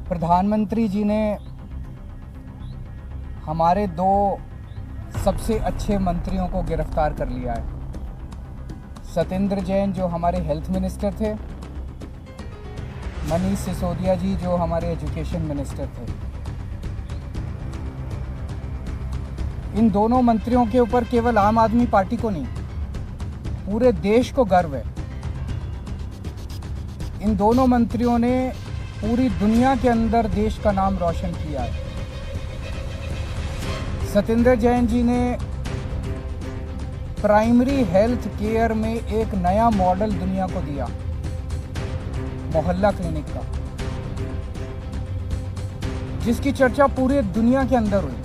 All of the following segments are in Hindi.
प्रधानमंत्री जी ने हमारे दो सबसे अच्छे मंत्रियों को गिरफ्तार कर लिया है। सत्येंद्र जैन जो हमारे हेल्थ मिनिस्टर थे, मनीष सिसोदिया जी जो हमारे एजुकेशन मिनिस्टर थे। इन दोनों मंत्रियों के ऊपर केवल आम आदमी पार्टी को नहीं, पूरे देश को गर्व है। इन दोनों मंत्रियों ने पूरी दुनिया के अंदर देश का नाम रोशन किया है। सत्येंद्र जैन जी ने प्राइमरी हेल्थ केयर में एक नया मॉडल दुनिया को दिया, मोहल्ला क्लिनिक का, जिसकी चर्चा पूरी दुनिया के अंदर हुई।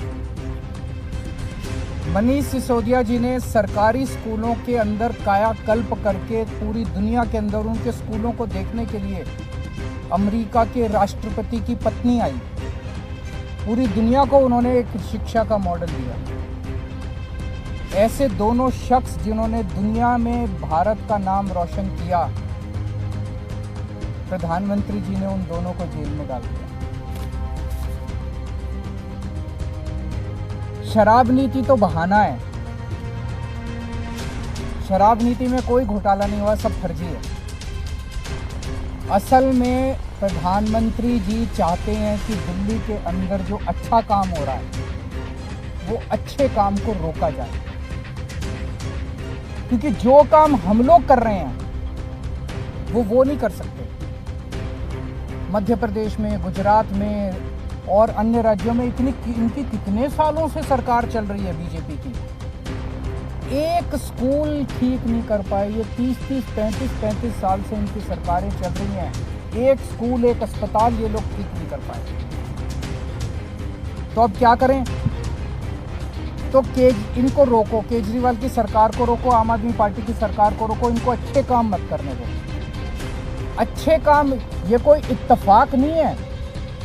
मनीष सिसोदिया जी ने सरकारी स्कूलों के अंदर कायाकल्प करके पूरी दुनिया के अंदर उनके स्कूलों को देखने के लिए अमेरिका के राष्ट्रपति की पत्नी आई। पूरी दुनिया को उन्होंने एक शिक्षा का मॉडल दिया। ऐसे दोनों शख्स जिन्होंने दुनिया में भारत का नाम रोशन किया, प्रधानमंत्री जी ने उन दोनों को जेल में डाल दिया। शराब नीति तो बहाना है। शराब नीति में कोई घोटाला नहीं हुआ, सब फर्जी है। असल में प्रधानमंत्री जी चाहते हैं कि दिल्ली के अंदर जो अच्छा काम हो रहा है वो अच्छे काम को रोका जाए, क्योंकि जो काम हम लोग कर रहे हैं वो नहीं कर सकते। मध्य प्रदेश में, गुजरात में और अन्य राज्यों में इनकी कितने सालों से सरकार चल रही है बीजेपी की, एक स्कूल ठीक नहीं कर पाए। ये 30-30, 35-35 साल से इनकी सरकारें चल रही हैं, एक स्कूल, एक अस्पताल ये लोग ठीक नहीं कर पाए। तो अब क्या करें? तो इनको रोको, केजरीवाल की सरकार को रोको, आम आदमी पार्टी की सरकार को रोको, इनको अच्छे काम मत करने दो। अच्छे काम, ये कोई इत्तेफाक नहीं है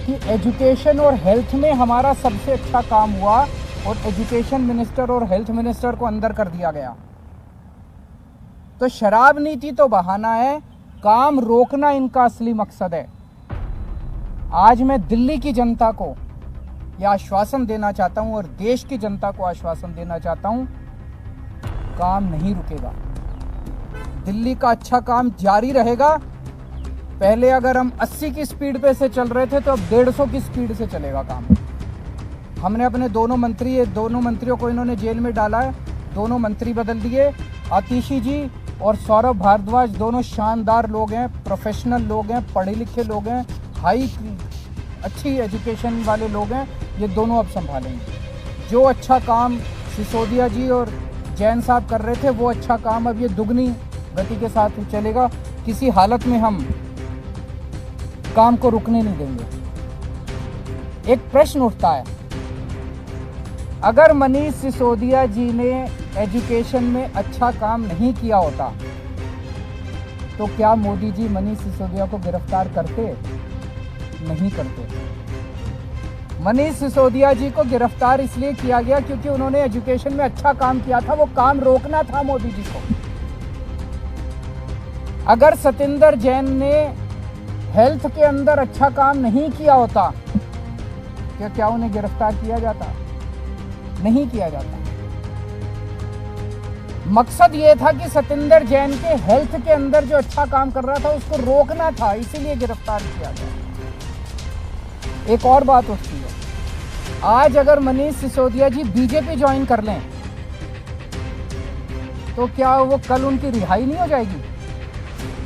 कि एजुकेशन और हेल्थ में हमारा सबसे अच्छा काम हुआ और एजुकेशन मिनिस्टर और हेल्थ मिनिस्टर को अंदर कर दिया गया। तो शराब नीति तो बहाना है, काम रोकना इनका असली मकसद है। आज मैं दिल्ली की जनता को यह आश्वासन देना चाहता हूं और देश की जनता को आश्वासन देना चाहता हूं, काम नहीं रुकेगा। दिल्ली का अच्छा काम जारी रहेगा। पहले अगर हम 80 की स्पीड पे से चल रहे थे तो अब 150 की स्पीड से चलेगा काम। हमने अपने दोनों मंत्रियों को इन्होंने जेल में डाला है। दोनों मंत्री बदल दिए। आतिशी जी और सौरभ भारद्वाज दोनों शानदार लोग हैं, प्रोफेशनल लोग हैं, पढ़े लिखे लोग हैं, अच्छी एजुकेशन वाले लोग हैं। ये दोनों अब संभालेंगे। जो अच्छा काम सिसोदिया जी और जैन साहब कर रहे थे, वो अच्छा काम अब ये दुगनी गति के साथ चलेगा। किसी हालत में हम काम को रुकने नहीं देंगे। एक प्रश्न उठता है, अगर मनीष सिसोदिया जी ने एजुकेशन में अच्छा काम नहीं किया होता तो क्या मोदी जी मनीष सिसोदिया को गिरफ्तार करते? नहीं करते। मनीष सिसोदिया जी को गिरफ्तार इसलिए किया गया क्योंकि उन्होंने एजुकेशन में अच्छा काम किया था। वो काम रोकना था मोदी जी को। अगर सत्येंद्र जैन ने हेल्थ के अंदर अच्छा काम नहीं किया होता क्या उन्हें गिरफ्तार किया जाता? नहीं किया जाता। मकसद ये था कि सत्येंद्र जैन के हेल्थ के अंदर जो अच्छा काम कर रहा था उसको रोकना था, इसीलिए गिरफ्तार किया गया। एक और बात उठती है, आज अगर मनीष सिसोदिया जी बीजेपी ज्वाइन कर लें तो क्या वो कल उनकी रिहाई नहीं हो जाएगी?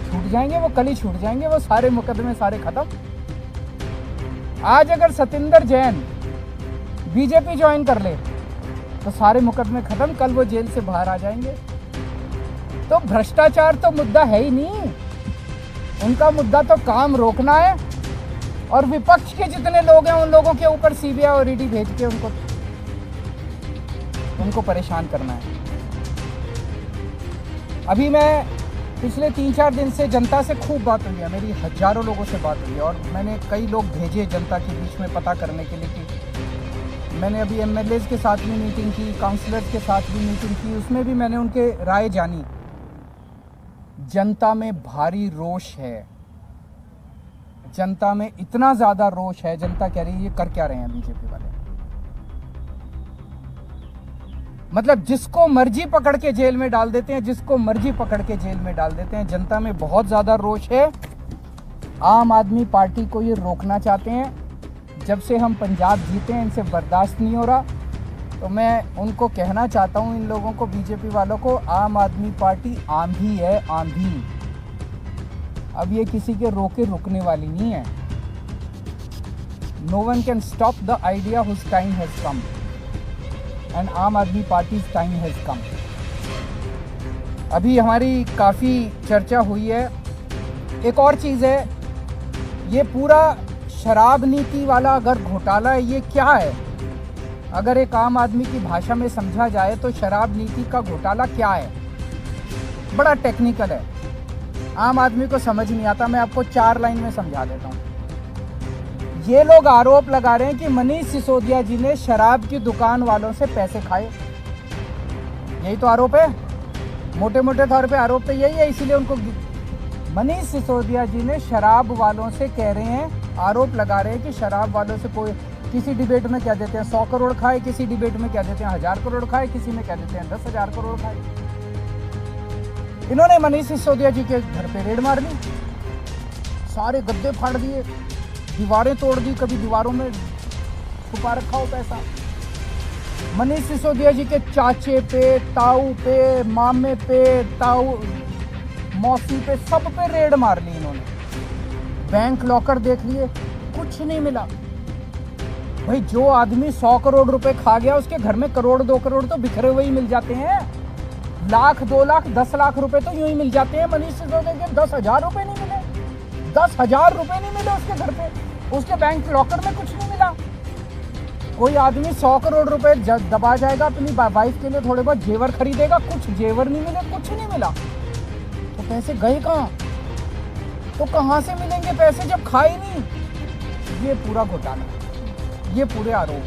छूट जाएंगे, वो कल ही छूट जाएंगे, वो सारे मुकदमे सारे खत्म। आज अगर सत्येंद्र जैन बीजेपी ज्वाइन कर ले तो सारे मुकदमे खत्म, कल वो जेल से बाहर आ जाएंगे। तो भ्रष्टाचार तो मुद्दा है ही नहीं, उनका मुद्दा तो काम रोकना है और विपक्ष के जितने लोग हैं उन लोगों के ऊपर सीबीआई और ईडी भेज के उनको परेशान करना है। अभी मैं पिछले 3-4 दिन से जनता से खूब बात हुई है, मेरी हजारों लोगों से बात हुई है और मैंने कई लोग भेजे जनता के बीच में पता करने के लिए कि मैंने अभी एमएलएज के साथ भी मीटिंग की, काउंसलर्स के साथ भी मीटिंग की, उसमें भी मैंने उनके राय जानी। जनता में भारी रोष है, जनता में इतना ज्यादा रोष है, जनता कह रही है ये कर क्या रहे हैं बीजेपी वाले। मतलब जिसको मर्जी पकड़ के जेल में डाल देते हैं, जिसको मर्जी पकड़ के जेल में डाल देते हैं। जनता में बहुत ज्यादा रोष है। आम आदमी पार्टी को ये रोकना चाहते हैं। जब से हम पंजाब जीते हैं इनसे बर्दाश्त नहीं हो रहा। तो मैं उनको कहना चाहता हूं, इन लोगों को, बीजेपी वालों को, आम आदमी पार्टी आंधी है, आंधी। अब ये किसी के रोके रुकने वाली नहीं है। No one can stop the idea whose time has come and Aam Aadmi parties time has कम। अभी हमारी काफ़ी चर्चा हुई है। एक और चीज़ है, ये पूरा शराब नीति वाला अगर घोटाला है, ये क्या है? अगर एक आम आदमी की भाषा में समझा जाए तो शराब नीति का घोटाला क्या है? बड़ा टेक्निकल है, आम आदमी को समझ नहीं आता। मैं आपको 4 लाइन में समझा देता हूँ। ये लोग आरोप लगा रहे हैं कि मनीष सिसोदिया जी ने शराब की दुकान वालों से पैसे खाए। यही तो आरोप है, मोटे मोटे तौर पे आरोप तो यही है। इसीलिए उनको मनीष सिसोदिया जी ने शराब वालों से कह रहे हैं, आरोप लगा रहे हैं कि शराब वालों से कोई, किसी डिबेट में क्या देते हैं 100 करोड़ खाए, किसी डिबेट में क्या देते हैं 1000 करोड़ खाए, किसी में क्या देते हैं 10,000 करोड़ खाए। इन्होंने मनीष सिसोदिया जी के घर पे रेड मार ली, सारे गद्दे फाड़ दिए, दीवारें तोड़ दी, कभी दीवारों में छुपा रखा हो पैसा। मनीष सिसोदिया जी के चाचे पे, ताऊ पे, मामे पे, ताऊ मौसी पे, सब पे रेड मार ली इन्होंने। बैंक लॉकर देख लिए, कुछ नहीं मिला। भाई जो आदमी 100 करोड़ रुपए खा गया, उसके घर में करोड़ 2 करोड़ तो बिखरे हुए ही मिल जाते हैं। लाख 2 लाख 10 लाख रुपए तो यूं ही मिल जाते हैं। मनीष सिसोदिया के 10,000 रुपए नहीं मिले, 10,000 रुपए नहीं मिले उसके घर पे, उसके बैंक लॉकर में कुछ नहीं मिला। कोई आदमी 100 करोड़ रुपए दबा जाएगा, अपनी वाइफ के लिए थोड़े बहुत जेवर खरीदेगा, कुछ जेवर नहीं मिले, कुछ नहीं मिला। तो पैसे गए कहाँ? तो कहाँ से मिलेंगे पैसे जब खाए नहीं? ये पूरा घोटाला, ये पूरे आरोप।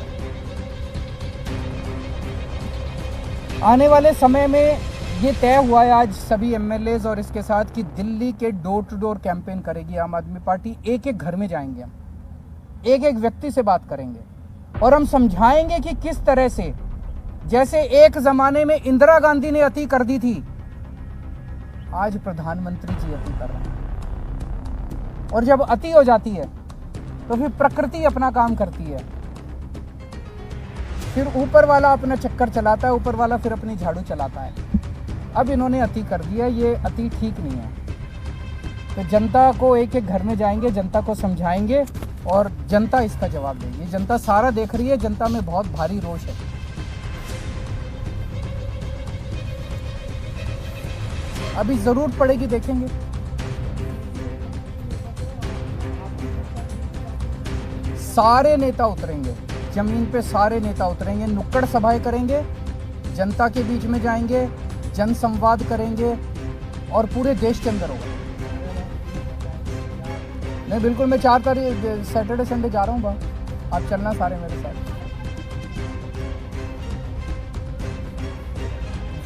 आने वाले समय में ये तय हुआ है आज सभी एमएलएज और इसके साथ कि दिल्ली के डोर टू डोर कैंपेन करेगी आम आदमी पार्टी। एक एक घर में जाएंगे हम, एक एक व्यक्ति से बात करेंगे और हम समझाएंगे कि किस तरह से, जैसे एक जमाने में इंदिरा गांधी ने अति कर दी थी, आज प्रधानमंत्री जी अति कर रहे हैं। और जब अति हो जाती है तो फिर प्रकृति अपना काम करती है, फिर ऊपर वाला अपना चक्कर चलाता है, ऊपर वाला फिर अपनी झाड़ू चलाता है। अब इन्होंने अति कर दिया, ये अति ठीक नहीं है। तो जनता को एक एक घर में जाएंगे, जनता को समझाएंगे और जनता इसका जवाब देगी। जनता सारा देख रही है, जनता में बहुत भारी रोष है। अभी जरूरत पड़ेगी, देखेंगे। सारे नेता उतरेंगे जमीन पे, सारे नेता उतरेंगे, नुक्कड़ सभाएं करेंगे, जनता के बीच में जाएंगे, जन संवाद करेंगे और पूरे देश के अंदर होगा। नहीं बिल्कुल, मैं 4 तारीख सैटरडे संडे जा रहा हूँ बाहर, आप चलना सारे मेरे साथ।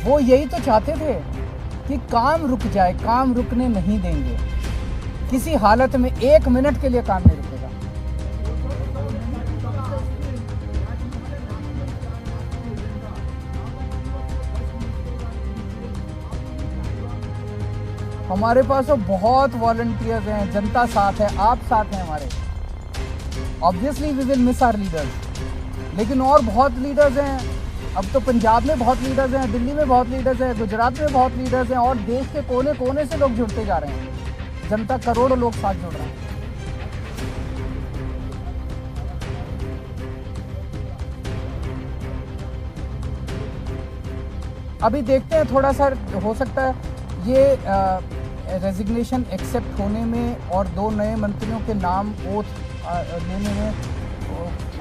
वो यही तो चाहते थे कि काम रुक जाए, काम रुकने नहीं देंगे किसी हालत में, 1 मिनट के लिए काम नहीं रुकेगा। हमारे पास तो बहुत वॉलंटियर्स हैं, जनता साथ है, आप साथ हैं हमारे। Obviously we will miss our leaders, लेकिन और बहुत लीडर्स हैं। अब तो पंजाब में बहुत लीडर्स हैं, दिल्ली में बहुत लीडर्स हैं, गुजरात में बहुत लीडर्स हैं और देश के कोने कोने से लोग जुड़ते जा रहे हैं। जनता, करोड़ों लोग साथ जुड़ रहे हैं। अभी देखते हैं, थोड़ा सा हो सकता है ये रेजिग्नेशन एक्सेप्ट होने में और 2 नए मंत्रियों के नाम ओथ लेने में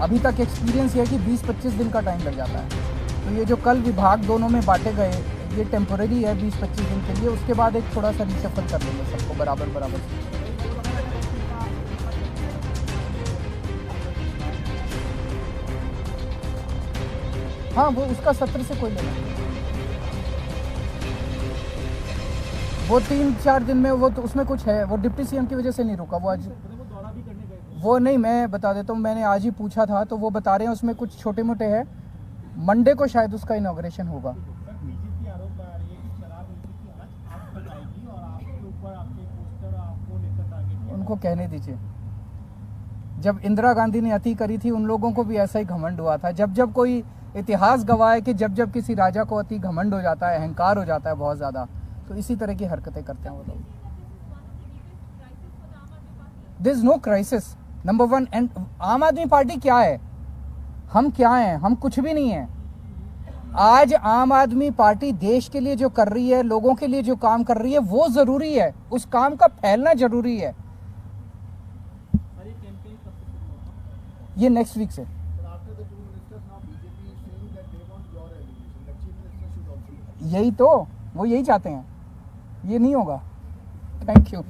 अभी तक एक्सपीरियंस ये है कि 20-25 दिन का टाइम लग जाता है। तो ये जो कल विभाग दोनों में बांटे गए, ये टेम्पोरेरी है 20-25 दिन के लिए। उसके बाद एक थोड़ा सा रिशफल कर देंगे सबको बराबर बराबर। हाँ, वो उसका सत्र से कोई लेना नहीं। वो 3-4 दिन में वो तो उसमें कुछ है, वो डिप्टी सीएम की वजह से नहीं रुका। वो आज वो नहीं, मैं बता देता हूँ, मैंने आज ही पूछा था तो वो बता रहे हैं उसमें कुछ छोटे मोटे हैं, मंडे को शायद उसका इनॉग्रेशन होगा। बीजेपी आरोप लगा रही है कि शराब नीति की जांच आप बताएगी और आपके ऊपर आपके पोस्टर आपको लेकर टारगेट। उनको कहने दीजिए, जब इंदिरा गांधी ने अति करी थी उन लोगों को भी ऐसा ही घमंड हुआ था। जब जब कोई इतिहास गवाह है कि जब जब किसी राजा को अति घमंड हो जाता है, अहंकार हो जाता है बहुत ज़्यादा, तो इसी तरह की हरकतें करते हैं वो लोग। This is no crisis number one. And Aam Aadmi party क्या है, हम क्या हैं, हम कुछ भी नहीं है। आज आम आदमी पार्टी देश के लिए जो कर रही है, लोगों के लिए जो काम कर रही है वो जरूरी है, उस काम का फैलना जरूरी है। ये नेक्स्ट वीक से। यही तो, वो यही चाहते हैं, ये नहीं होगा। Thank you.